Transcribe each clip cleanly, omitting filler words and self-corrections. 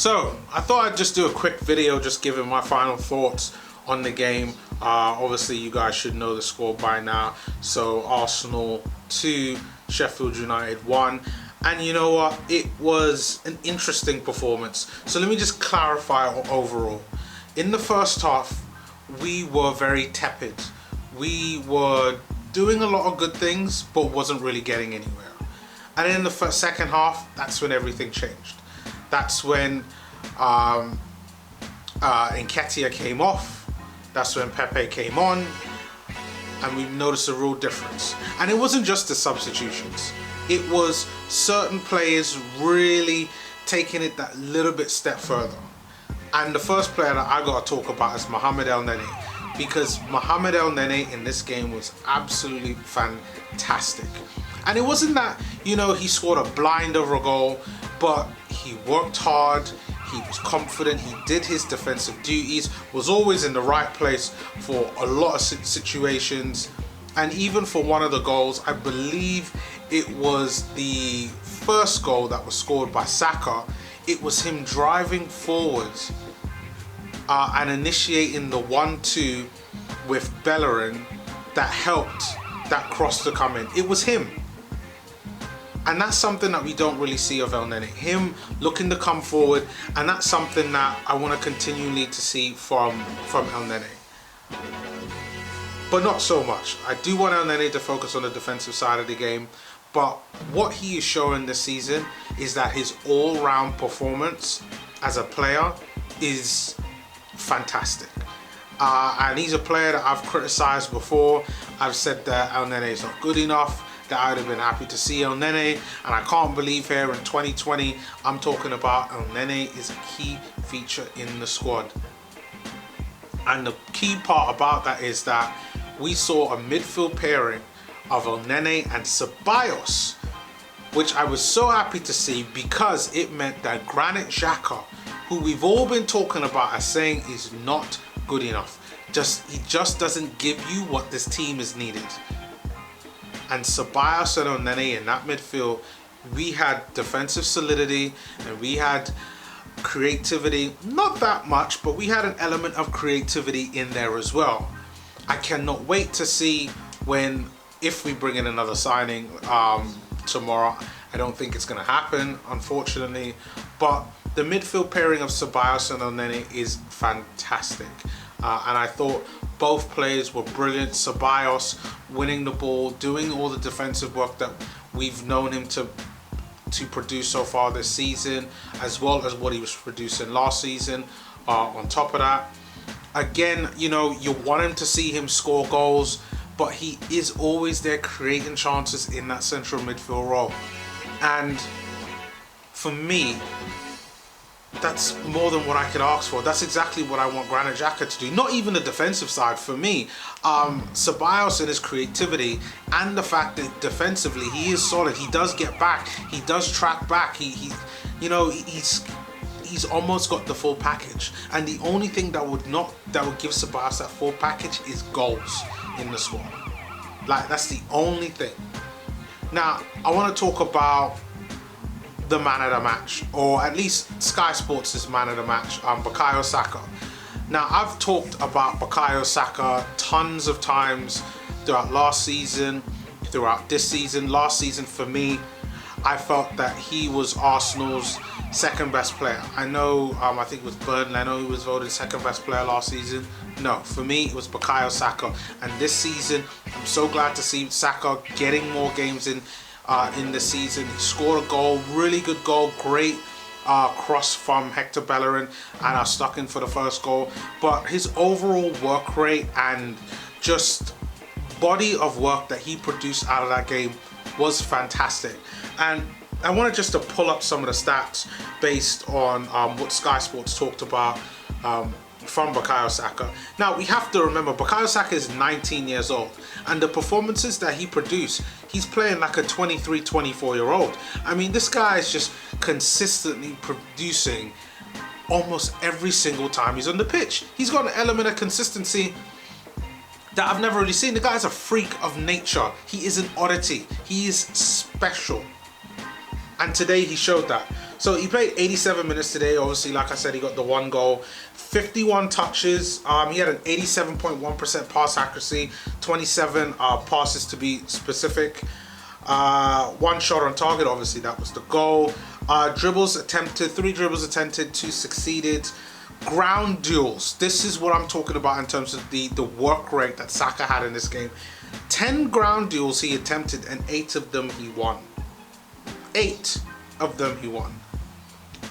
So I thought I'd just do a quick video just giving my final thoughts on the game. Obviously you guys should know the score by now. So Arsenal 2, Sheffield United 1. And you know what, it was an interesting performance. So let me just clarify overall. In the first half we were very tepid. We were doing a lot of good things but wasn't really getting anywhere. And in the second half, that's when everything changed. That's when Nketiah came off. That's when Pepe came on. And we noticed a real difference. And it wasn't just the substitutions. It was certain players really taking it that little bit step further. And the first player that I got to talk about is MOHAMED ELNENY. Because MOHAMED ELNENY in this game was absolutely fantastic. And it wasn't that, you know, he scored a blinder of a goal, but he worked hard, he was confident, he did his defensive duties, was always in the right place for a lot of situations. And even for one of the goals, I believe it was the first goal that was scored by Saka, it was him driving forwards and initiating the 1-2 with Bellerin that helped that cross to come in. It was him. And that's something that we don't really see of ELNENY. Him looking to come forward, and that's something that I want to continually to see from ELNENY. But not so much. I do want ELNENY to focus on the defensive side of the game. But what he is showing this season is that his all-round performance as a player is fantastic. And he's a player that I've criticized before. I've said that ELNENY is not good enough, that I would have been happy to see ELNENY, and I can't believe here in 2020 I'm talking about ELNENY is a key feature in the squad. And the key part about that is that we saw a midfield pairing of ELNENY and Ceballos, which I was so happy to see because it meant that Granit Xhaka, who we've all been talking about as saying is not good enough, he just doesn't give you what this team is needed. And Ceballos and ELNENY in that midfield, we had defensive solidity and we had creativity. Not that much, but we had an element of creativity in there as well. I cannot wait to see if we bring in another signing tomorrow. I don't think it's going to happen, unfortunately. But the midfield pairing of Ceballos and ELNENY is fantastic. And I thought both players were brilliant. Ceballos winning the ball, doing all the defensive work that we've known him to produce so far this season, as well as what he was producing last season. On top of that, again, you know, you want him to see him score goals, but he is always there creating chances in that central midfield role. And for me, that's more than what I could ask for. That's exactly what I want Granit Xhaka to do. Not even the defensive side for me. Ceballos and his creativity and the fact that defensively he is solid. He does get back. He does track back. He's almost got the full package. And the only thing that would give Ceballos that full package is goals in the squad. Like, that's the only thing. Now I want to talk about the man of the match, or at least Sky Sports' man of the match, Bukayo Saka. Now, I've talked about Bukayo Saka tons of times throughout last season, throughout this season. Last season, for me, I felt that he was Arsenal's second best player. I know, I think it was Bernd Leno who was voted second best player last season. No, for me, it was Bukayo Saka. And this season, I'm so glad to see Saka getting more games in the season. He scored a goal, really good goal, great cross from Hector Bellerin, and I stuck in for the first goal. But his overall work rate and just body of work that he produced out of that game was fantastic. And I wanted just to pull up some of the stats based on what Sky Sports talked about from Bukayo Saka. Now, we have to remember Bukayo Saka is 19 years old, and the performances that he produced, he's playing like a 23, 24-year-old. I mean, this guy is just consistently producing almost every single time he's on the pitch. He's got an element of consistency that I've never really seen. The guy's a freak of nature. He is an oddity. He is special. And today he showed that. So he played 87 minutes today. Obviously, like I said, he got the 1 goal, 51 touches. He had an 87.1% pass accuracy, 27 passes to be specific. 1 shot on target, obviously that was the goal. Dribbles attempted, 3 dribbles attempted, 2 succeeded. Ground duels, this is what I'm talking about in terms of the work rate that Saka had in this game. 10 ground duels he attempted and 8 of them he won. 8 of them he won.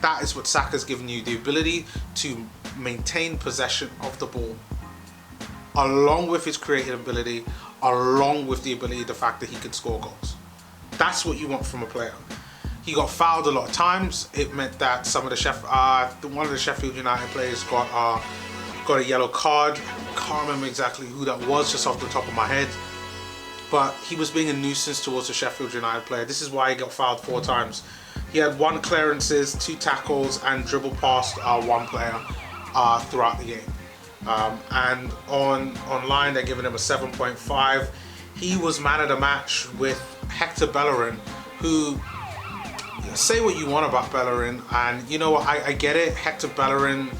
That is what Saka's given you, the ability to maintain possession of the ball, along with his creative ability, along with the ability, the fact that he can score goals. That's what you want from a player. He got fouled a lot of times. It meant that some of the one of the Sheffield United players got a yellow card. I can't remember exactly who that was just off the top of my head. But he was being a nuisance towards the Sheffield United player. This is why he got fouled 4 times. He had 1 clearances, 2 tackles, and dribble past 1 player throughout the game. And online they're giving him a 7.5. He was man of the match with Hector Bellerin, who, say what you want about Bellerin, and you know what, I get it. Hector Bellerin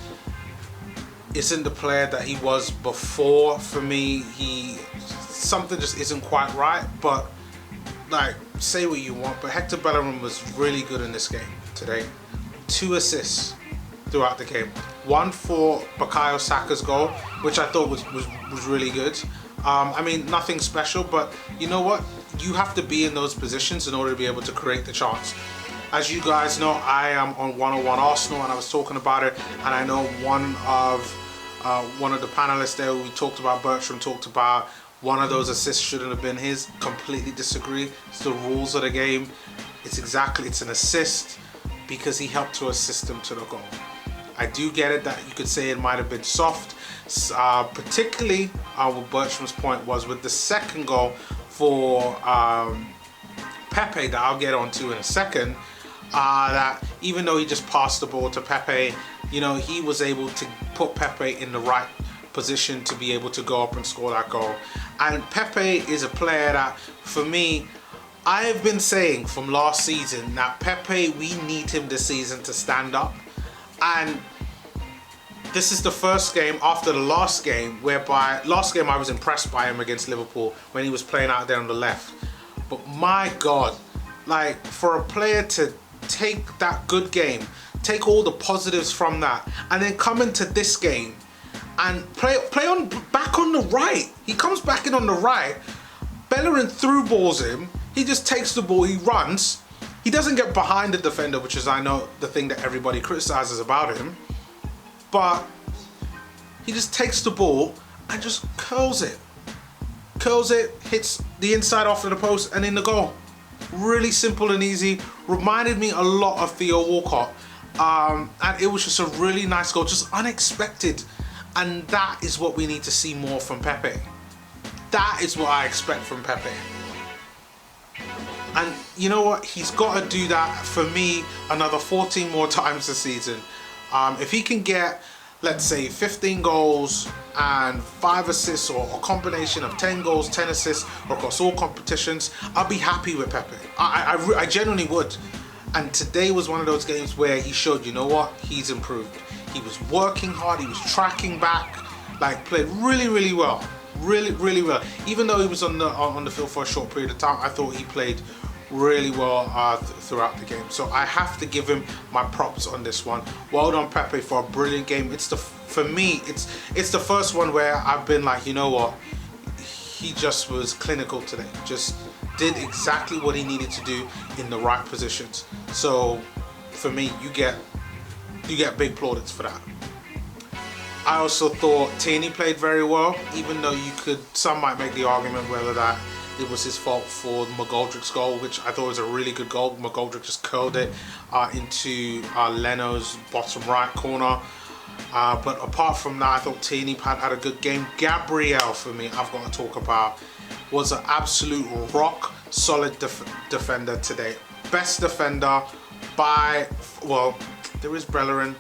isn't the player that he was before. For me, something just isn't quite right, but like, say what you want, but Hector Bellerin was really good in this game today. 2 assists throughout the game. 1 for Bukayo Saka's goal, which I thought was really good. I mean, nothing special, but you know what? You have to be in those positions in order to be able to create the chance. As you guys know, I am on 101 Arsenal, and I was talking about it, and I know one of the panelists there we talked about, Bertram, talked about one of those assists shouldn't have been his. Completely disagree. It's the rules of the game. It's an assist because he helped to assist him to the goal. I do get it that you could say it might have been soft, particularly what Bertram's point was with the second goal for Pepe, that I'll get onto in a second. That even though he just passed the ball to Pepe, you know, he was able to put Pepe in the right position to be able to go up and score that goal. And Pepe is a player that, for me, I have been saying from last season that Pepe, we need him this season to stand up. And this is the first game after the last game, whereby last game I was impressed by him against Liverpool when he was playing out there on the left. But my God, like, for a player to take that good game, take all the positives from that, and then come into this game and play back on the right. He comes back in on the right. Bellerin through balls him. He just takes the ball. He runs. He doesn't get behind the defender, which is, I know, the thing that everybody criticizes about him. But he just takes the ball and just curls it. Curls it, hits the inside off of the post and in the goal. Really simple and easy. Reminded me a lot of Theo Walcott. And it was just a really nice goal, just unexpected. And that is what we need to see more from Pepe. That is what I expect from Pepe. And you know what? He's got to do that, for me, another 14 more times this season. If he can get, let's say, 15 goals and 5 assists, or a combination of 10 goals, 10 assists across all competitions, I'll be happy with Pepe. I genuinely would. And today was one of those games where he showed, you know what? He's improved. He was working hard. He was tracking back. Like, played really, really well. Really, really well. Even though he was on the field for a short period of time, I thought he played really well throughout the game. So I have to give him my props on this one. Well done, Pepe, for a brilliant game. For me, it's the first one where I've been like, you know what? He just was clinical today. Just did exactly what he needed to do in the right positions. So for me, you get big plaudits for that. I also thought Tierney played very well, even though some might make the argument whether that it was his fault for McGoldrick's goal, which I thought was a really good goal. McGoldrick just curled it into Leno's bottom right corner. But apart from that, I thought Tierney had a good game. Gabriel, for me, I've got to talk about, was an absolute rock solid defender today. Best defender by, well, there is Bellerin.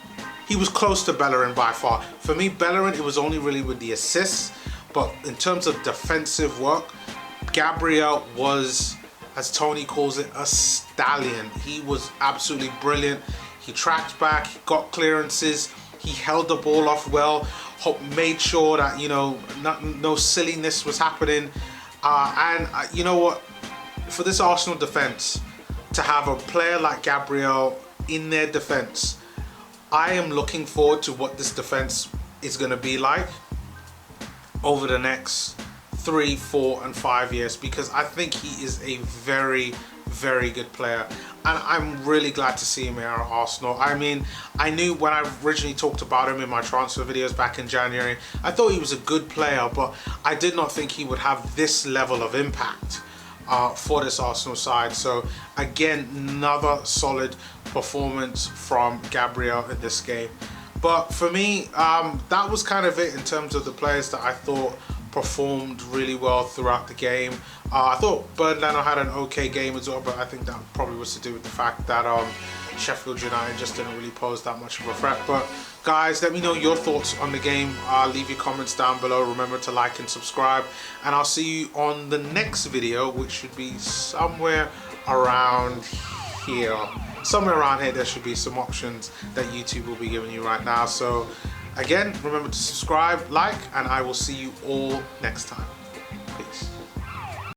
He was close to Bellerin by far. For me, Bellerin, it was only really with the assists, but in terms of defensive work, Gabriel was as Tony calls it, a stallion. He was absolutely brilliant. He tracked back, got clearances, he held the ball off well, made sure that, you know, no silliness was happening. You know what? For this Arsenal defence, to have a player like Gabriel in their defence, I am looking forward to what this defence is going to be like over the next 3, 4 and 5 years, because I think he is a very, very good player, and I'm really glad to see him here at Arsenal. I mean, I knew when I originally talked about him in my transfer videos back in January, I thought he was a good player, but I did not think he would have this level of impact for this Arsenal side. So again, another solid performance from Gabriel in this game. But for me, that was kind of it in terms of the players that I thought performed really well throughout the game. I thought Bernd Leno had an okay game as well, but I think that probably was to do with the fact that Sheffield United just didn't really pose that much of a threat. But guys, let me know your thoughts on the game. Leave your comments down below. Remember to like and subscribe, and I'll see you on the next video, which should be somewhere around here. Somewhere around here there should be some options that YouTube will be giving you right now. So again, remember to subscribe, like, and I will see you all next time.